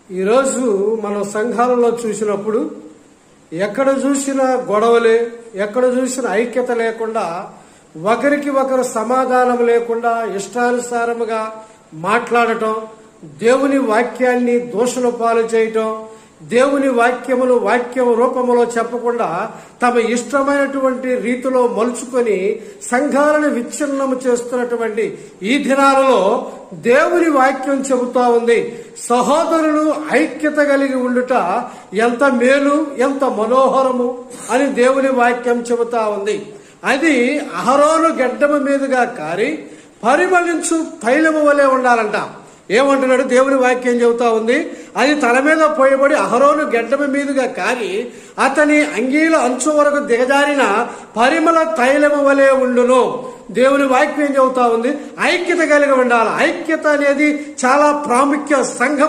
ఈరోజు మనం సంఘాలలో చూసినప్పుడు ఎక్కడ చూసినా గొడవలే, ఎక్కడ చూసినా ఐక్యత లేకుండా, ఒకరికి ఒకరు సమాధానం లేకుండా ఇష్టానుసారముగా మాట్లాడటం, దేవుని వాక్యాన్ని దోషుల పాలు చేయటం, దేవుని వాక్యం రూపంలో చెప్పకుండా తమ ఇష్టమైనటువంటి రీతిలో మలుచుకొని సంఘాలను విచ్ఛిన్నము చేస్తున్నటువంటి ఈ దినాలలో దేవుని వాక్యం చెబుతా ఉంది, సహోదరులు ఐక్యత కలిగి ఉండుట ఎంత మేలు, ఎంత మనోహరము అని దేవుని వాక్యం చెబుతా ఉంది. అది అహరోను గెడ్డము మీదుగా కారి పరిమళించు తైలము వలె ఉండాలంట. ఏమంటున్నాడు? దేవుని వాక్యం చెబుతా ఉంది, అది తల మీద పోయబడి అహరోను గెడ్డమ మీదుగా కారి అతని అంగీల అంచు వరకు దిగజారిన పరిమళ తైలము వలె ఉండును. దేవుని వాక్యం చెబుతా ఉంది, ఐక్యత కలిగి ఉండాలి. ఐక్యత అనేది చాలా ప్రాముఖ్య. సంఘం